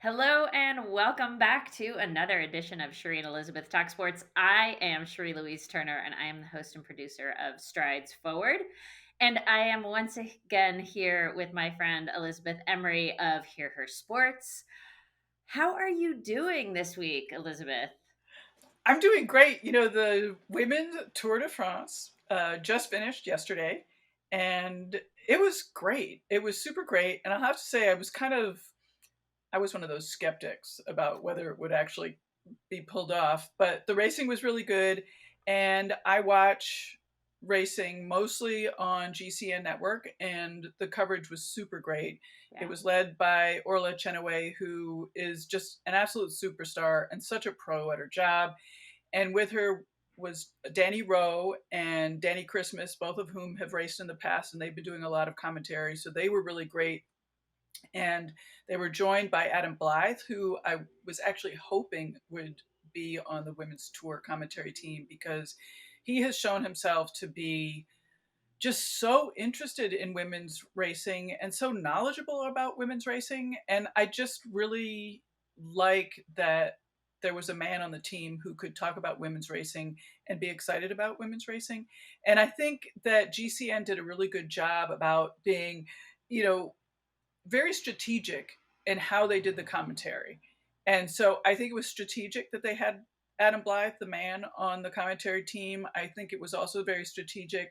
Hello and welcome back to another edition of Cherie and Elizabeth Talk Sports. I am Cherie Louise Turner and I am the host and producer of Strides Forward. And I am once again here with my friend Elizabeth Emery of Hear Her Sports. How are you doing this week, Elizabeth? I'm doing great. The women's Tour de France just finished yesterday, and it was great. It was super great. And I'll have to say, I was one of those skeptics about whether it would actually be pulled off, but the racing was really good. And I watch racing mostly on GCN network, and the coverage was super great. It Yeah. was led by Orla Chenoweth, who is just an absolute superstar and such a pro at her job, and with her was Danny Rowe and Danny Christmas, both of whom have raced in the past, and they've been doing a lot of commentary. So they were really great. And they were joined by Adam Blythe, who I was actually hoping would be on the women's tour commentary team because he has shown himself to be just so interested in women's racing and so knowledgeable about women's racing. And I just really like that there was a man on the team who could talk about women's racing and be excited about women's racing. And I think that GCN did a really good job about being, you know, very strategic in how they did the commentary. And so I think it was strategic that they had Adam Blythe, the man, on the commentary team. I think it was also very strategic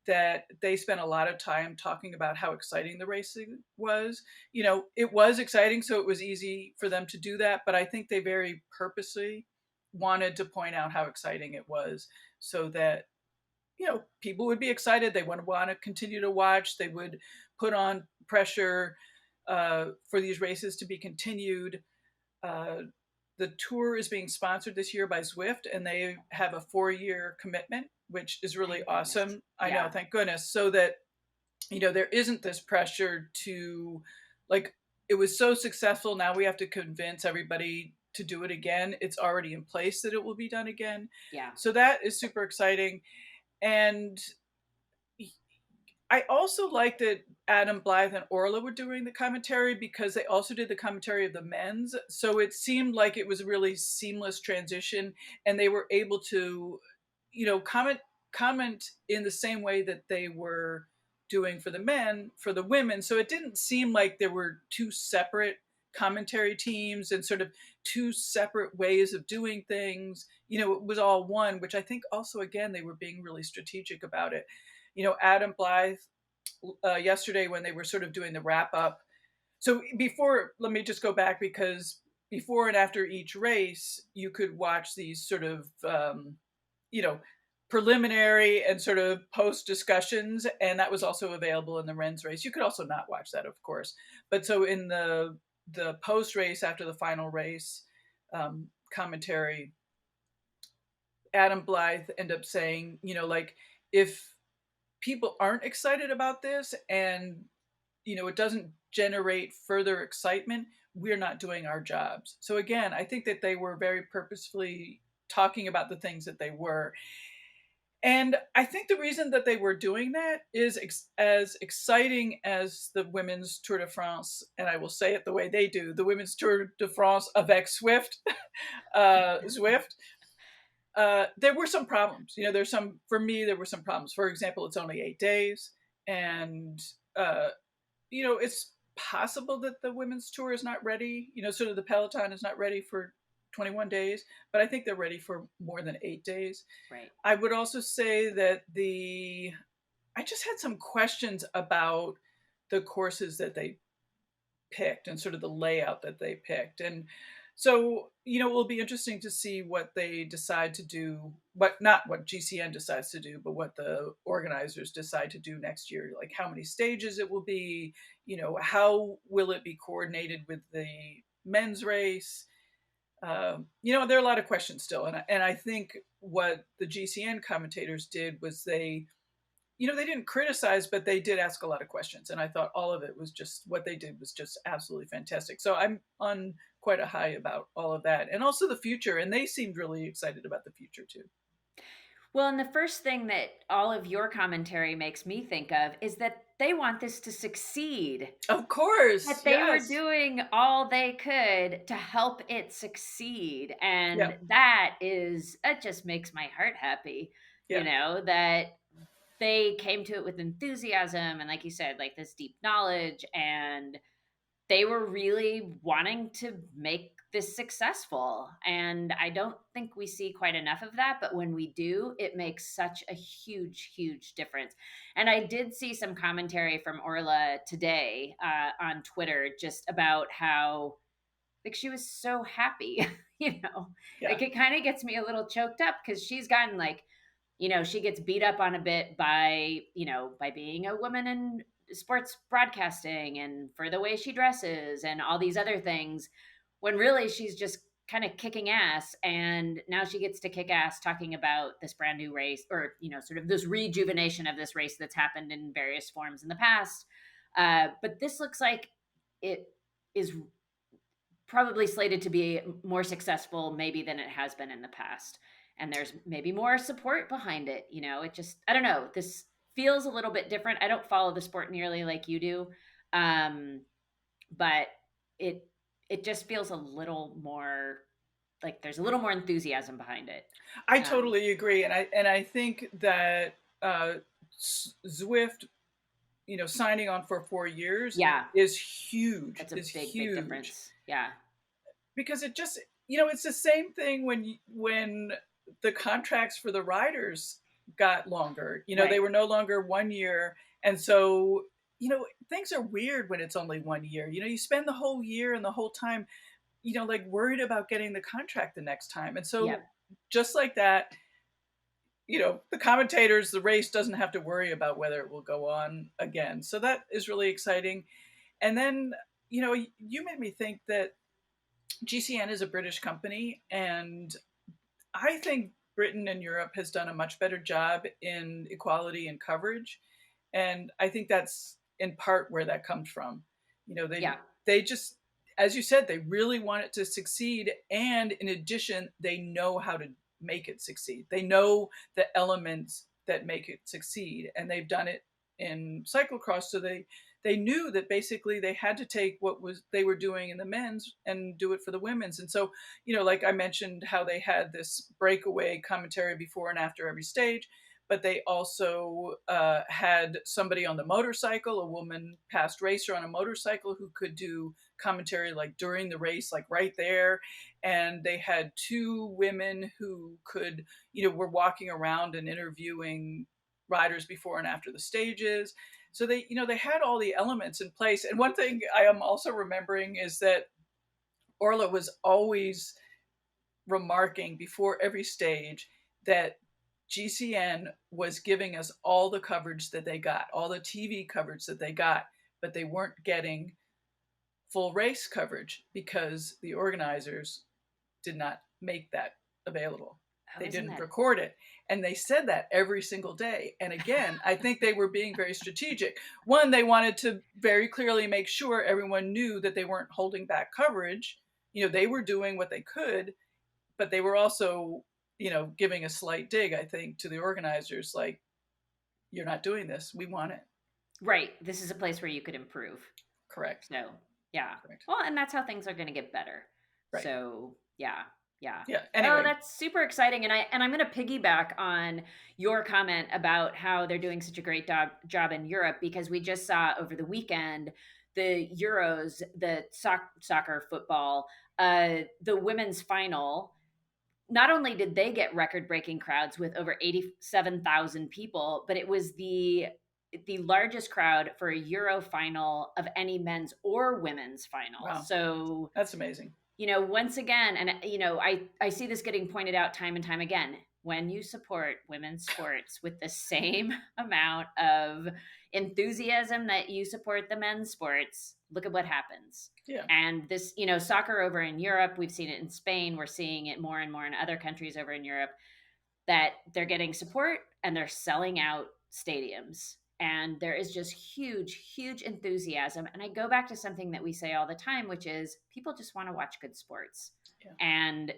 that they spent a lot of time talking about how exciting the racing was. It was exciting, so it was easy for them to do that. But I think they very purposely wanted to point out how exciting it was so that, people would be excited. They would want to continue to watch. They would put on pressure for these races to be continued. Uh, the tour is being sponsored this year by Zwift, and they have a 4-year commitment, which is really Thank goodness. awesome. I know, Yeah. thank goodness. So that, there isn't this pressure to, like, it was so successful. Now we have to convince everybody to do it again. It's already in place that it will be done again. Yeah. So that is super exciting. And I also like that Adam Blythe and Orla were doing the commentary because they also did the commentary of the men's. So it seemed like it was a really seamless transition, and they were able to, comment in the same way that they were doing for the men, for the women. So it didn't seem like there were two separate commentary teams and sort of two separate ways of doing things. It was all one, which I think also, again, they were being really strategic about it. Adam Blythe, yesterday when they were sort of doing the wrap up. So before, let me just go back, because before and after each race, you could watch these sort of, you know, preliminary and sort of post discussions, and that was also available in the Rennes race. You could also not watch that, of course, but so in the post race after the final race commentary, Adam Blythe ended up saying, like, if people aren't excited about this and it doesn't generate further excitement, we're not doing our jobs. So again, I think that they were very purposefully talking about the things that they were. And I think the reason that they were doing that is as exciting as the women's Tour de France, and I will say it the way they do, the women's Tour de France avec Zwift, Zwift, there were some problems. For me, there were some problems. For example, it's only 8 days, and uh, it's possible that the women's tour is not ready. Sort of the peloton is not ready for 21 days, but I think they're ready for more than 8 days. Right. I would also say that I just had some questions about the courses that they picked and sort of the layout that they picked. And so, it will be interesting to see what they decide to do, not what GCN decides to do, but what the organizers decide to do next year, like how many stages it will be, how will it be coordinated with the men's race. There are a lot of questions still. And I think what the GCN commentators did was they didn't criticize, but they did ask a lot of questions. And I thought all of it was just, what they did was just absolutely fantastic. So I'm on quite a high about all of that. And also the future. And they seemed really excited about the future too. Well, and the first thing that all of your commentary makes me think of is that they want this to succeed. Of course, That they were yes. doing all they could to help it succeed, Yeah, and that is it just makes my heart happy, yeah. that they came to it with enthusiasm and like you said, like this deep knowledge, and they were really wanting to make this successful. And I don't think we see quite enough of that, but when we do, it makes such a huge, huge difference. And I did see some commentary from Orla today on Twitter just about how like she was so happy, you know. Yeah. Like it kind of gets me a little choked up because she's gotten like, she gets beat up on a bit by, by being a woman in sports broadcasting and for the way she dresses and all these other things, when really she's just kind of kicking ass. And now she gets to kick ass talking about this brand new race, or, sort of this rejuvenation of this race that's happened in various forms in the past. But this looks like it is probably slated to be more successful maybe than it has been in the past, and there's maybe more support behind it. It just, I don't know, this feels a little bit different. I don't follow the sport nearly like you do, um but it just feels a little more like there's a little more enthusiasm behind it. I um totally agree, and I think that Zwift, signing on for 4 years yeah, is huge. that's a Is big, big huge difference. Yeah, because it just, it's the same thing when the contracts for the riders got longer. They right. were no longer 1 year, and so things are weird when it's only 1 year. You spend the whole year and the whole time, like worried about getting the contract the next time, and Yeah, so just like that, the commentators, the race doesn't have to worry about whether it will go on again. So that is really exciting. And then, you made me think that GCN is a British company, and I think Britain and Europe has done a much better job in equality and coverage. And I think that's in part where that comes from. yeah, They just, as you said, they really want it to succeed, and in addition, they know how to make it succeed. They know the elements that make it succeed, and they've done it in cyclocross. So they knew that basically they had to take what was they were doing in the men's and do it for the women's. And so, like I mentioned, how they had this breakaway commentary before and after every stage, but they also had somebody on the motorcycle, a woman past racer on a motorcycle, who could do commentary like during the race, like right there. And they had two women who could, were walking around and interviewing riders before and after the stages. So they had all the elements in place. And one thing I am also remembering is that Orla was always remarking before every stage that GCN was giving us all the coverage that they got, all the TV coverage that they got, but they weren't getting full race coverage because the organizers did not make that available. oh, They isn't didn't that record it. And they said that every single day. And again, I think they were being very strategic. One, they wanted to very clearly make sure everyone knew that they weren't holding back coverage. They were doing what they could, but they were also, giving a slight dig, I think, to the organizers, like, you're not doing this. We want it. right? This is a place where you could improve. Correct. So, yeah. Correct. Well, and that's how things are going to get better. Right. So, yeah. Yeah. Yeah. Oh, Anyway. that's super exciting. And I'm going to piggyback on your comment about how they're doing such a great job in Europe, because we just saw over the weekend the Euros, the soccer, football, the women's final. Not only did they get record-breaking crowds with over 87,000 people, but it was the largest crowd for a Euro final of any men's or women's final. Wow. So, That's amazing. once again, and I see this getting pointed out time and time again. When you support women's sports with the same amount of enthusiasm that you support the men's sports, look at what happens. Yeah. And this, soccer over in Europe, we've seen it in Spain, we're seeing it more and more in other countries over in Europe, that they're getting support and they're selling out stadiums. And there is just huge, huge enthusiasm. And I go back to something that we say all the time, which is people just want to watch good sports. Yeah. And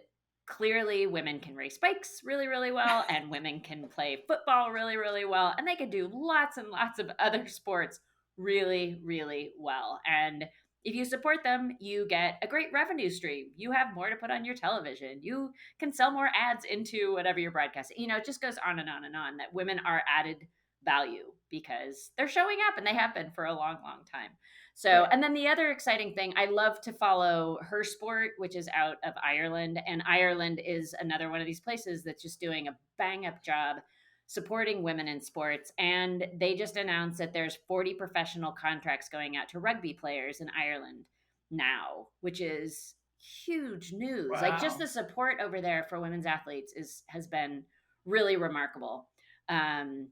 clearly, women can race bikes really, really well, and women can play football really, really well. And they can do lots and lots of other sports really, really well. And if you support them, you get a great revenue stream. You have more to put on your television. You can sell more ads into whatever you're broadcasting. It just goes on and on and on that women are added value because they're showing up and they have been for a long, long time. So, Right. and then the other exciting thing, I love to follow her sport, which is out of Ireland. And Ireland is another one of these places that's just doing a bang up job supporting women in sports. And they just announced that there's 40 professional contracts going out to rugby players in Ireland now, which is huge news. Like just Wow. the support over there for women's athletes has been really remarkable. Um,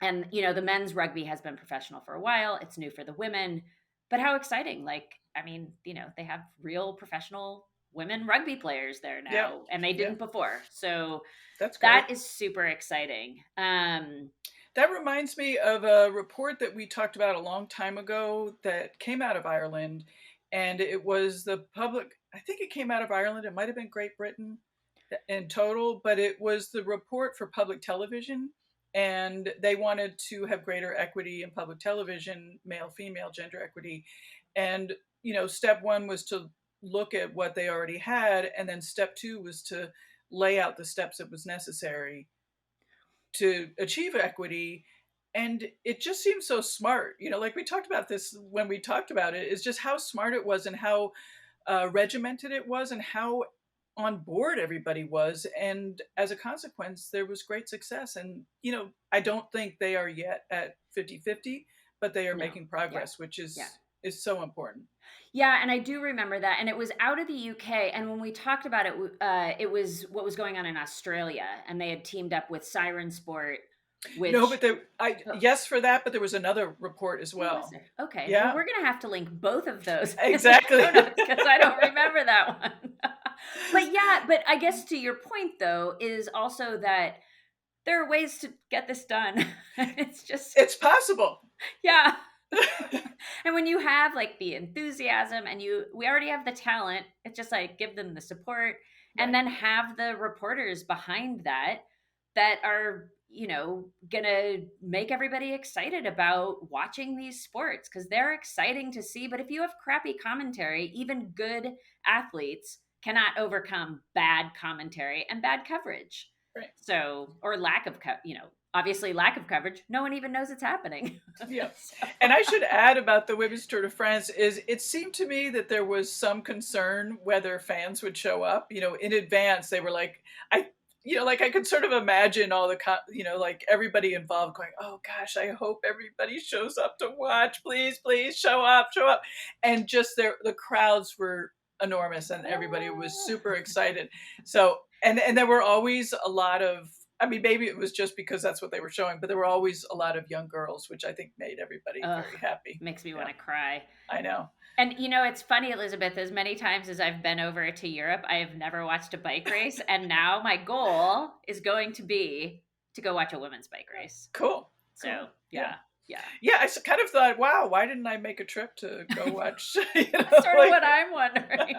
and the men's rugby has been professional for a while. It's new for the women, but how exciting! Like, I mean, they have real professional women rugby players there Yeah. now, and they Yeah. didn't before. So That's that great. is super exciting. That reminds me of a report that we talked about a long time ago that came out of Ireland. And it was the public, I think it came out of Ireland. It might have been Great Britain in total, but it was the report for public television. And they wanted to have greater equity in public television, male, female, gender equity. And, step one was to look at what they already had. And then step two was to lay out the steps that was necessary to achieve equity. And it just seems so smart, like we talked about this when we talked about it, is just how smart it was and how regimented it was and how on board everybody was. And as a consequence, there was great success. And I don't think they are yet at 50-50, but they are No, making yeah, progress, which yeah. is so important. Yeah, and I do remember that, and it was out of the UK. And when we talked about it, it was what was going on in Australia, and they had teamed up with Siren Sport, No, which but yes for that, but there was another report as was well. there? Okay, well, Yeah, we're gonna have to link both of those in the exactly. show notes because I don't remember that one. But yeah, but I guess to your point though is also that there are ways to get this done. It's possible. Yeah. And when you have like the enthusiasm and we already have the talent, it's just like give them the support and Right. then have the reporters behind that are gonna make everybody excited about watching these sports because they're exciting to see. But if you have crappy commentary, even good athletes cannot overcome bad commentary and bad coverage. Right. So, or lack of obviously lack of coverage, no one even knows it's happening. Yeah. So. And I should add about the Women's Tour de France is it seemed to me that there was some concern whether fans would show up. In advance, they were like, like I could sort of imagine all the, like everybody involved going, oh gosh, I hope everybody shows up to watch. Please, please show up, show up. And just the crowds were enormous and everybody was super excited. So, and there were always a lot of, I mean, maybe it was just because that's what they were showing, but there were always a lot of young girls, which I think made everybody very happy. Makes me want to cry. I know. And it's funny, Elizabeth, as many times as I've been over to Europe, I have never watched a bike race. And now my goal is going to be to go watch a women's bike race. Cool. So, yeah. Yeah, I kind of thought, wow, why didn't I make a trip to go watch? That's sort of what I'm wondering.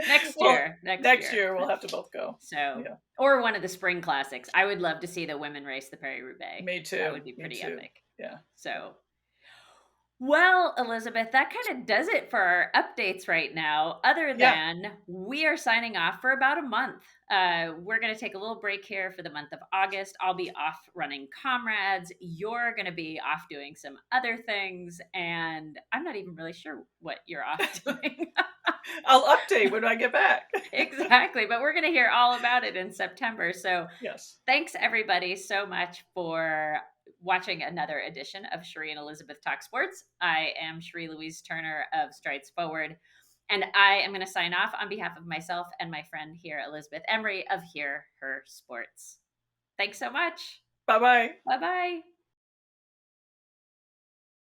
Next year we'll have to both go. So, or one of the spring classics. I would love to see the women race the Paris-Roubaix. Me too. That would be pretty epic. Yeah. So, well, Elizabeth, that kind of does it for our updates right now. Other than we are signing off for about a month. We're going to take a little break here for the month of August. I'll be off running Comrades. You're going to be off doing some other things. And I'm not even really sure what you're off doing. I'll update when I get back. Exactly. But we're going to hear all about it in September. So thanks everybody so much for watching another edition of Cherie and Elizabeth Talk Sports. I am Cherie Louise Turner of Strides Forward, and I am going to sign off on behalf of myself and my friend here, Elizabeth Emery of Hear Her Sports. Thanks so much. Bye-bye. Bye-bye.